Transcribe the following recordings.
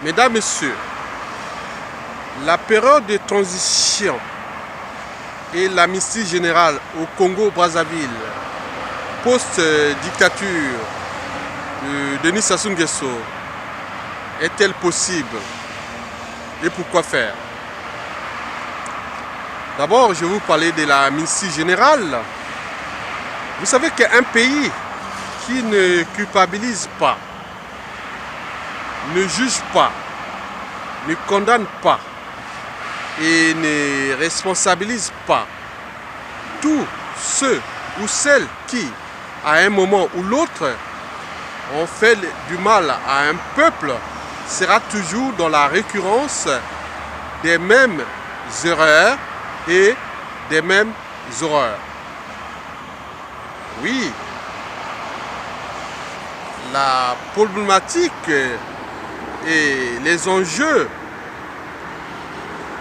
Mesdames, Messieurs, la période de transition et l'amnistie générale au Congo-Brazzaville, post-dictature de Denis Sassou Nguesso, est-elle possible? Et pourquoi faire? D'abord, je vais vous parler de l'amnistie générale. Vous savez qu'un pays qui ne culpabilise pas, ne juge pas, ne condamne pas et ne responsabilise pas tous ceux ou celles qui, à un moment ou l'autre, ont fait du mal à un peuple, sera toujours dans la récurrence des mêmes erreurs et des mêmes horreurs. Oui, la problématique et les enjeux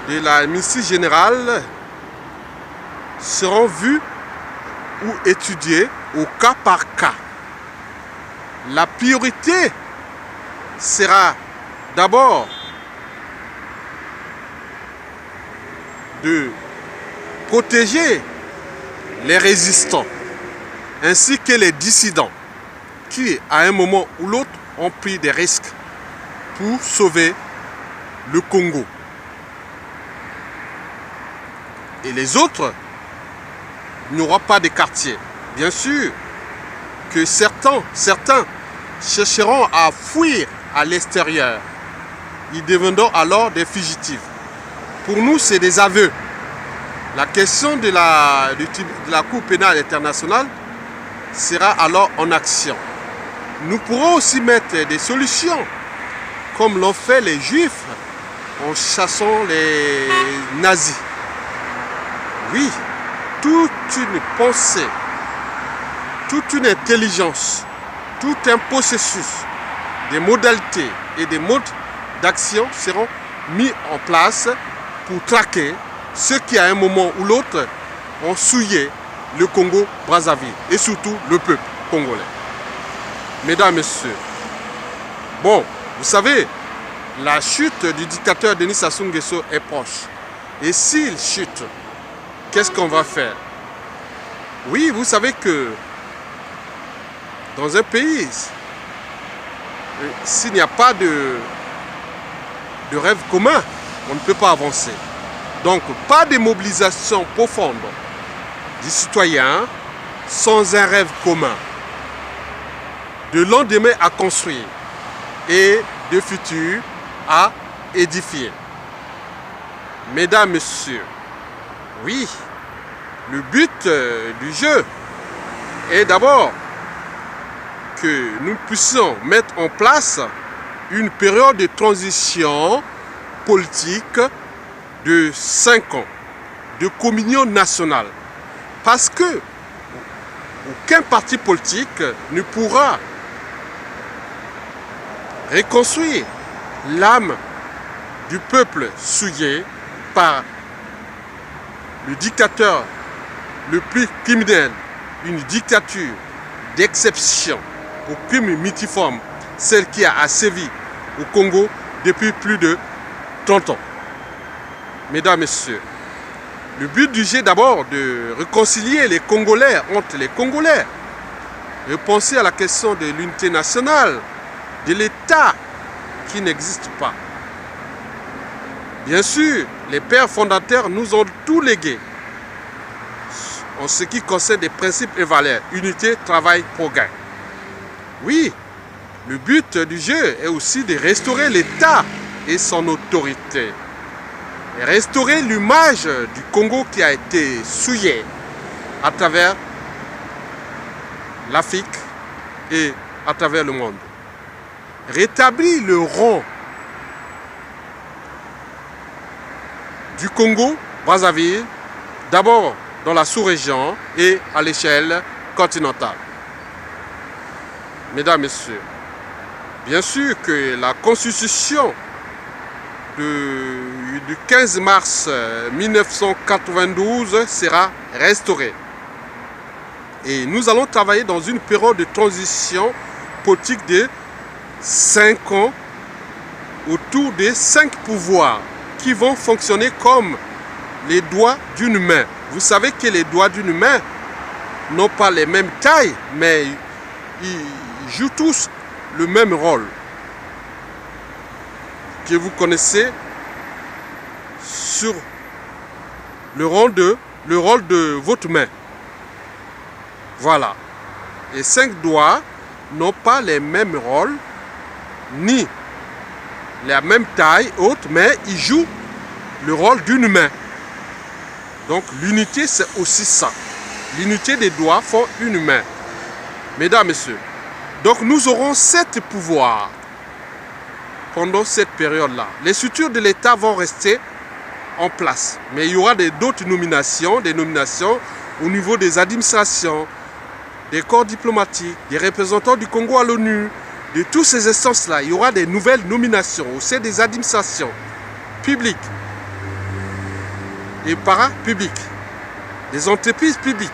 de l'amnistie générale seront vus ou étudiés au cas par cas. La priorité sera d'abord de protéger les résistants ainsi que les dissidents qui, à un moment ou l'autre, ont pris des risques pour sauver le Congo. Et les autres, il n'y aura pas de quartier. Bien sûr que certains chercheront à fuir à l'extérieur. Ils deviendront alors des fugitifs. Pour nous, c'est des aveux. La question de la Cour pénale internationale sera alors en action. Nous pourrons aussi mettre des solutions, comme l'ont fait les Juifs en chassant les nazis. Oui, toute une pensée, toute une intelligence, tout un processus, des modalités et des modes d'action seront mis en place pour traquer ceux qui, à un moment ou l'autre, ont souillé le Congo-Brazzaville et surtout le peuple congolais. Mesdames, Messieurs, bon, vous savez, la chute du dictateur Denis Sassou Nguesso est proche. Et s'il chute, qu'est-ce qu'on va faire? Oui, vous savez que dans un pays, s'il n'y a pas de rêve commun, on ne peut pas avancer. Donc, pas de mobilisation profonde des citoyens sans un rêve commun, de lendemain à construire et de futur à édifier. Mesdames, Messieurs, oui, le but du jeu est d'abord que nous puissions mettre en place une période de transition politique de 5 ans, de communion nationale. Parce que aucun parti politique ne pourra reconstruire l'âme du peuple souillé par le dictateur le plus criminel, une dictature d'exception au crime multiforme, celle qui a sévi au Congo depuis plus de 30 ans. Mesdames, Messieurs, le but du jeu d'abord de réconcilier les Congolais entre les Congolais, de penser à la question de l'unité nationale, de l'État qui n'existe pas. Bien sûr, les pères fondateurs nous ont tout légué en ce qui concerne des principes et valeurs, unité, travail, progrès. Oui, le but du jeu est aussi de restaurer l'État et son autorité. Et restaurer l'image du Congo qui a été souillée à travers l'Afrique et à travers le monde. Rétablir le rang du Congo-Brazzaville, d'abord dans la sous-région et à l'échelle continentale. Mesdames, Messieurs, bien sûr que la Constitution du 15 mars 1992 sera restaurée. Et nous allons travailler dans une période de transition politique de 5 ans autour des 5 pouvoirs qui vont fonctionner comme les doigts d'une main. Vous savez que les doigts d'une main n'ont pas les mêmes tailles, mais ils jouent tous le même rôle que vous connaissez sur le rôle de votre main. Voilà. Les 5 doigts n'ont pas les mêmes rôles, ni la même taille haute, mais ils jouent le rôle d'une main. Donc l'unité, c'est aussi ça. L'unité des doigts font une main. Mesdames, messieurs, donc nous aurons 7 pouvoirs pendant cette période-là. Les structures de l'État vont rester en place, mais il y aura d'autres nominations, des nominations au niveau des administrations, des corps diplomatiques, des représentants du Congo à l'ONU, de toutes ces instances-là. Il y aura des nouvelles nominations au sein des administrations publiques et parapubliques, des entreprises publiques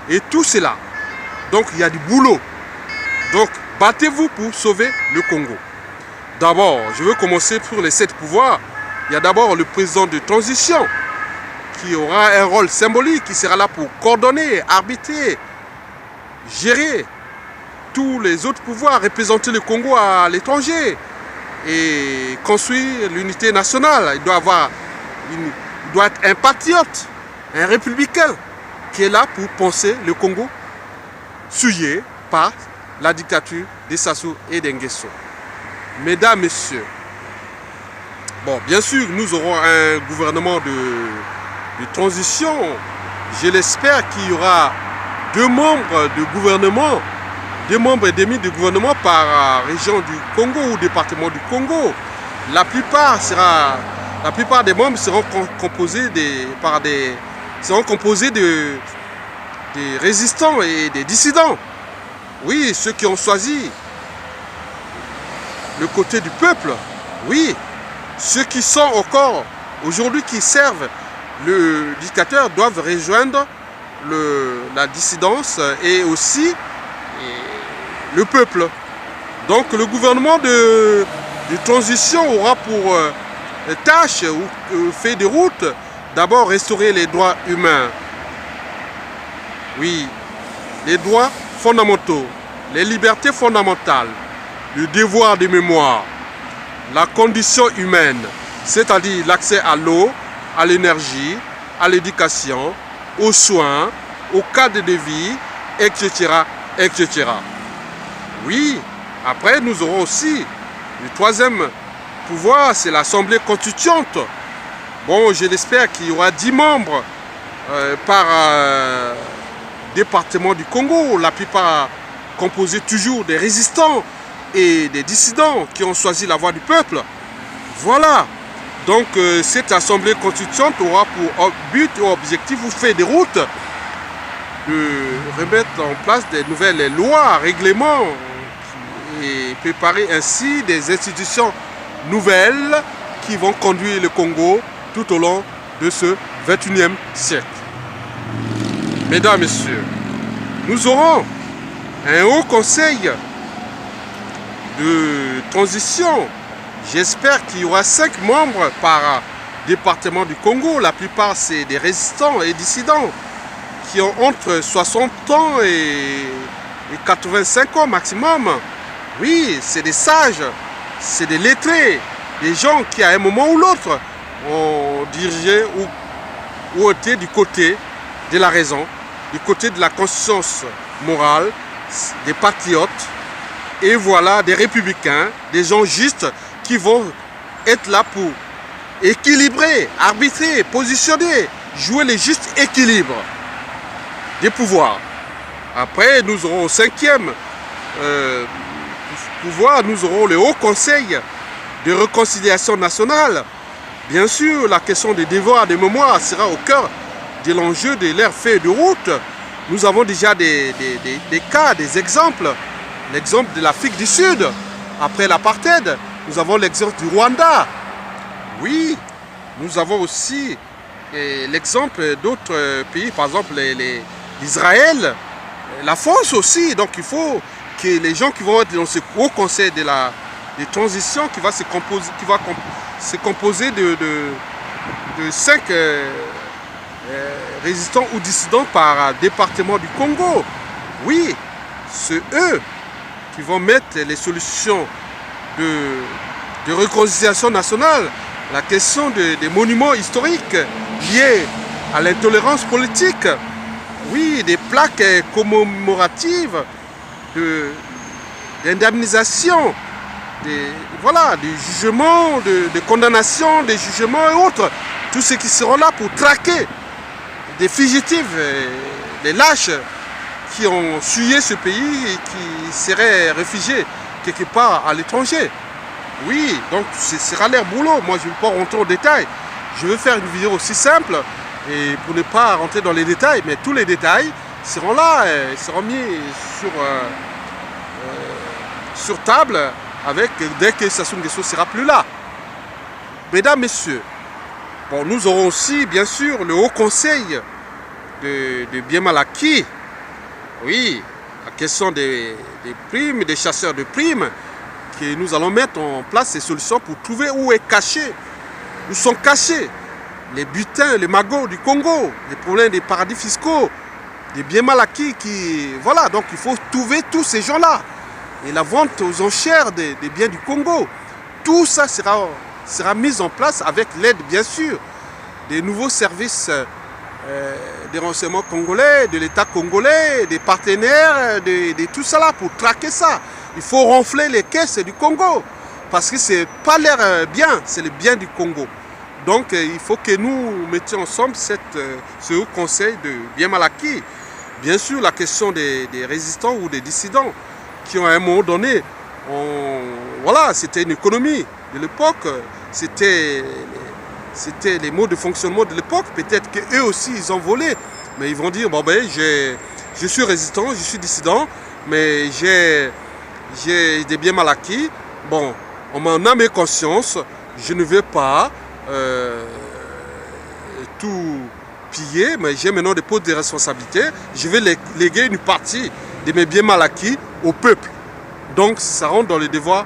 et tout cela. Donc il y a du boulot. Donc battez-vous pour sauver le Congo. D'abord, je veux commencer pour les 7 pouvoirs. Il y a d'abord le président de transition qui aura un rôle symbolique, qui sera là pour coordonner, arbitrer, gérer tous les autres pouvoirs, représenter le Congo à l'étranger et construire l'unité nationale. Il doit être un patriote, un républicain qui est là pour penser le Congo souillé par la dictature de Sassou et d'Nguesso. Mesdames, messieurs, bon, bien sûr, nous aurons un gouvernement de transition. Je l'espère qu'il y aura 2 membres de gouvernement, 2 membres et demi de gouvernement par région du Congo ou département du Congo. La plupart des membres seront composés des résistants et des dissidents. Oui, ceux qui ont choisi le côté du peuple. Oui, ceux qui sont encore aujourd'hui qui servent le dictateur doivent rejoindre la dissidence et aussi le peuple. Donc le gouvernement de transition aura pour tâche ou fait de route d'abord restaurer les droits humains. Oui, les droits fondamentaux, les libertés fondamentales, le devoir de mémoire, la condition humaine, c'est-à-dire l'accès à l'eau, à l'énergie, à l'éducation, aux soins, au cadre de vie, etc., etc. Oui, après nous aurons aussi le 3e pouvoir, c'est l'Assemblée constituante. Bon, je l'espère qu'il y aura 10 membres par département du Congo, la plupart composés toujours des résistants et des dissidents qui ont choisi la voie du peuple. Voilà. Donc cette assemblée constituante aura pour but ou objectif ou fait des routes de remettre en place des nouvelles lois, règlements et préparer ainsi des institutions nouvelles qui vont conduire le Congo tout au long de ce 21e siècle. Mesdames, Messieurs, nous aurons un haut conseil de transition. J'espère qu'il y aura 5 membres par département du Congo. La plupart, c'est des résistants et dissidents qui ont entre 60 ans et 85 ans maximum. Oui, c'est des sages, c'est des lettrés, des gens qui, à un moment ou l'autre, ont dirigé ou ont été du côté de la raison, du côté de la conscience morale, des patriotes, et voilà, des républicains, des gens justes qui vont être là pour équilibrer, arbitrer, positionner, jouer les justes équilibres des pouvoirs. Après, nous aurons au 5e pouvoir, nous aurons le Haut Conseil de réconciliation nationale. Bien sûr, la question des devoirs de mémoire sera au cœur de l'enjeu de leur feuille de route. Nous avons déjà des cas, des exemples. L'exemple de l'Afrique du Sud, après l'apartheid. Nous avons l'exemple du Rwanda. Oui, nous avons aussi l'exemple d'autres pays, par exemple l'Israël, la France aussi. Donc il faut que les gens qui vont être dans ce haut conseil de transition qui va se composer de 5 résistants ou dissidents par département du Congo. Oui, c'est eux qui vont mettre les solutions de réconciliation nationale, la question des monuments historiques liés à l'intolérance politique. Oui, des plaques commémoratives d'indemnisation, des jugements, de condamnation, des jugements et autres. Tous ceux qui seront là pour traquer des fugitifs, des lâches qui ont fuyé ce pays et qui seraient réfugiés quelque part à l'étranger. Oui, donc ce sera leur boulot. Moi, je ne vais pas rentrer au détail. Je veux faire une vidéo aussi simple et pour ne pas rentrer dans les détails, mais tous les détails seront là, seront mis sur table dès que Sassou Nguesso sera plus là. Mesdames, Messieurs, bon, nous aurons aussi, bien sûr, le Haut Conseil de biens mal acquis. Oui, la question des primes, des chasseurs de primes, que nous allons mettre en place ces solutions pour trouver où est caché, où sont cachés les butins, les magots du Congo, les problèmes des paradis fiscaux, des biens mal acquis qui... Voilà, donc il faut trouver tous ces gens-là. Et la vente aux enchères des biens du Congo. Tout ça sera mis en place avec l'aide, bien sûr, des nouveaux services des renseignements congolais, de l'État congolais, des partenaires, de tout ça là pour traquer ça. Il faut renfler les caisses du Congo parce que ce n'est pas leur bien, c'est le bien du Congo. Donc il faut que nous mettions ensemble ce haut conseil de bien mal acquis. Bien sûr, la question des résistants ou des dissidents qui ont à un moment donné, voilà, c'était une économie de l'époque, c'était les modes de fonctionnement de l'époque. Peut-être qu'eux aussi, ils ont volé. Mais ils vont dire, bon ben, je suis résistant, je suis dissident, mais j'ai des biens mal acquis. Bon, on m'en a mes consciences, je ne veux pas tout piller, mais j'ai maintenant des postes de responsabilité. Je vais léguer une partie de mes biens mal acquis au peuple. Donc, ça rentre dans le devoir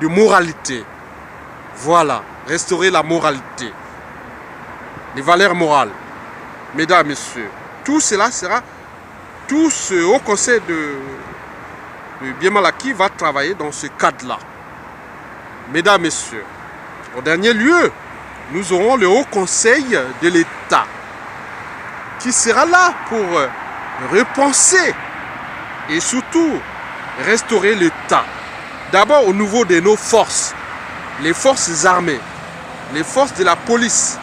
de moralité. Voilà, restaurer la moralité, les valeurs morales. Mesdames, Messieurs, tout cela sera, tout ce haut conseil de bien mal acquis va travailler dans ce cadre-là. Mesdames, Messieurs, en dernier lieu, nous aurons le haut conseil de l'État qui sera là pour repenser et surtout restaurer l'État. D'abord au niveau de nos forces, les forces armées, les forces de la police,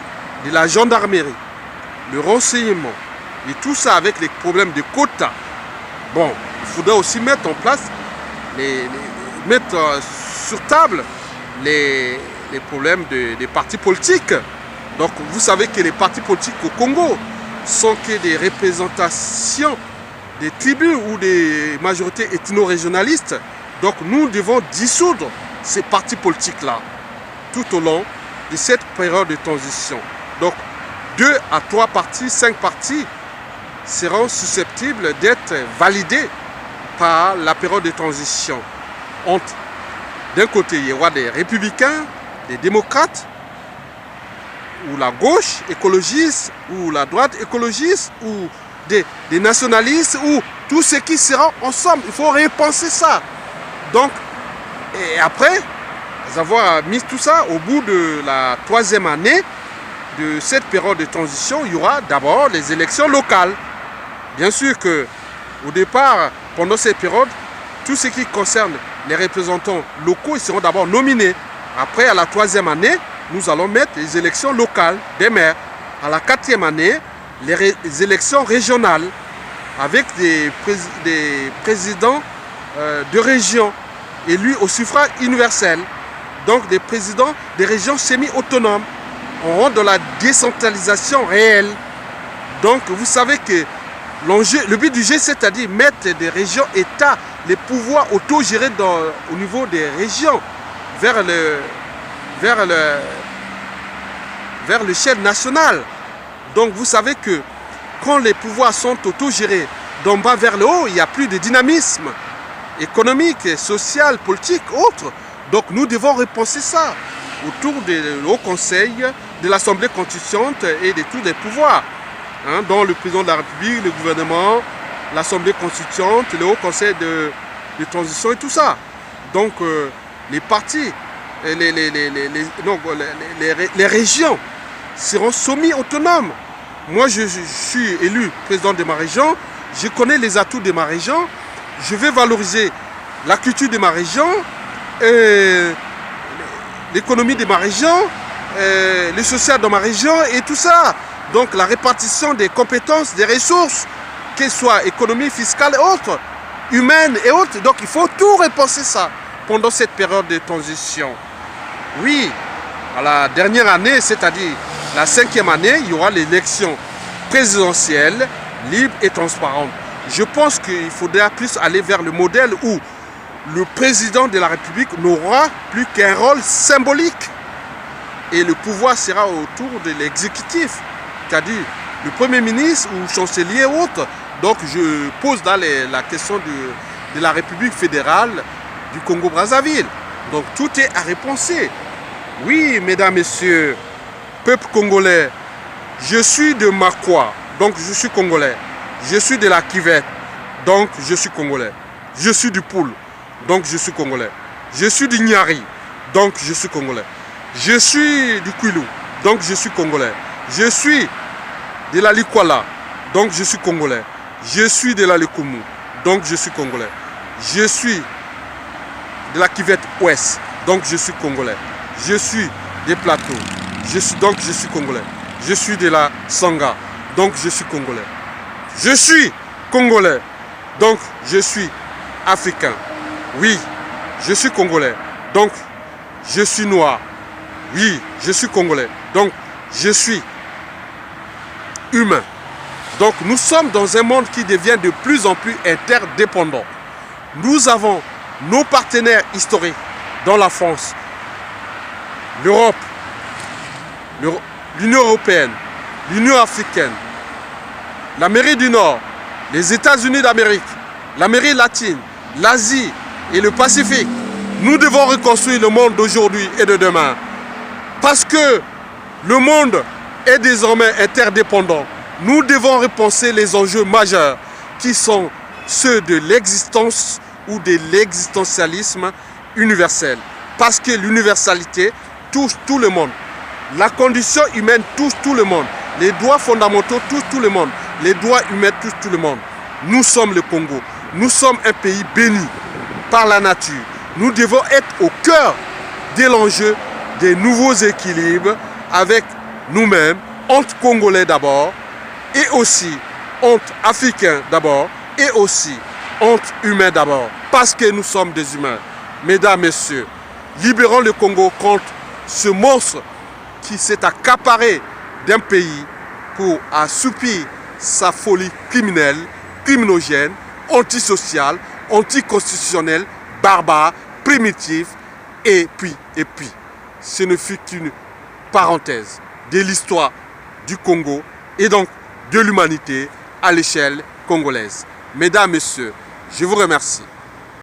de la gendarmerie, le renseignement, et tout ça avec les problèmes de quotas. Bon, il faudra aussi mettre en place, mettre sur table les problèmes des partis politiques. Donc vous savez que les partis politiques au Congo sont que des représentations des tribus ou des majorités ethno-régionalistes. Donc nous devons dissoudre ces partis politiques-là tout au long de cette période de transition. Donc 2 à 3 partis, 5 partis seront susceptibles d'être validés par la période de transition. D'un côté, il y aura des républicains, des démocrates, ou la gauche écologiste, ou la droite écologiste, ou des nationalistes, ou tous ceux qui seront ensemble. Il faut repenser ça. Donc, et après avoir mis tout ça, au bout de la 3e année de cette période de transition, il y aura d'abord les élections locales. Bien sûr que au départ, pendant cette période, tout ce qui concerne les représentants locaux, ils seront d'abord nominés. Après, à la 3e année, nous allons mettre les élections locales des maires. À la 4e année, les élections régionales avec des présidents de régions élus au suffrage universel. Donc des présidents des régions semi-autonomes. On rentre dans la décentralisation réelle. Donc vous savez que le but du G7, c'est-à-dire mettre des régions, États, les pouvoirs autogérés au niveau des régions vers l'échelle nationale. Donc vous savez que quand les pouvoirs sont autogérés d'en bas vers le haut, il n'y a plus de dynamisme économique, social, politique, autre. Donc nous devons repenser ça autour du Haut Conseil, de l'Assemblée constituante et de tous les pouvoirs, hein, dont le président de la République, le gouvernement, l'Assemblée constituante, le Haut Conseil de transition et tout ça. Donc les partis, les régions seront semi-autonomes. Moi, je suis élu président de ma région, je connais les atouts de ma région, je vais valoriser la culture de ma région, l'économie de ma région, le social de ma région et tout ça. Donc la répartition des compétences, des ressources, qu'elles soient économie, fiscale et autres, humaines et autres. Donc il faut tout repenser ça pendant cette période de transition. Oui, à la dernière année, c'est-à-dire la 5e année, il y aura l'élection présidentielle libre et transparente. Je pense qu'il faudra plus aller vers le modèle où le président de la République n'aura plus qu'un rôle symbolique et le pouvoir sera autour de l'exécutif, c'est-à-dire le Premier ministre ou chancelier ou autre. Donc je pose là la question de la République fédérale du Congo-Brazzaville. Donc tout est à repenser. Oui, mesdames, messieurs, peuple congolais, je suis de Makwa, donc je suis congolais. Je suis de la Kivette, donc je suis congolais. Je suis du Poul, donc je suis congolais. Je suis du Nyari, donc je suis congolais. Je suis du Kwilu, donc je suis congolais. Je suis de la Likwala, donc je suis congolais. Je suis de la Likumu, donc je suis congolais. Je suis de la Kivette Ouest, donc je suis congolais. Je suis des plateaux, donc je suis congolais. Je suis de la Sanga, donc je suis congolais. Je suis congolais, donc je suis africain. Oui, je suis congolais, donc je suis noir. Oui, je suis congolais, donc je suis humain. Donc nous sommes dans un monde qui devient de plus en plus interdépendant. Nous avons nos partenaires historiques dans la France, l'Europe, l'Union européenne, l'Union africaine, l'Amérique du Nord, les États-Unis d'Amérique, l'Amérique latine, l'Asie et le Pacifique. Nous devons reconstruire le monde d'aujourd'hui et de demain. Parce que le monde est désormais interdépendant. Nous devons repenser les enjeux majeurs qui sont ceux de l'existence ou de l'existentialisme universel. Parce que l'universalité touche tout le monde. La condition humaine touche tout le monde. Les droits fondamentaux touchent tout le monde. Les droits humains touchent tout le monde. Nous sommes le Congo. Nous sommes un pays béni par la nature. Nous devons être au cœur de l'enjeu des nouveaux équilibres avec nous-mêmes, entre Congolais d'abord, et aussi entre Africains d'abord, et aussi entre humains d'abord, parce que nous sommes des humains. Mesdames, Messieurs, libérons le Congo contre ce monstre qui s'est accaparé d'un pays pour assoupir sa folie criminelle, criminogène, antisociale, anticonstitutionnelle, barbare, primitive, et puis, ce ne fut qu'une parenthèse de l'histoire du Congo et donc de l'humanité à l'échelle congolaise. Mesdames, Messieurs, je vous remercie.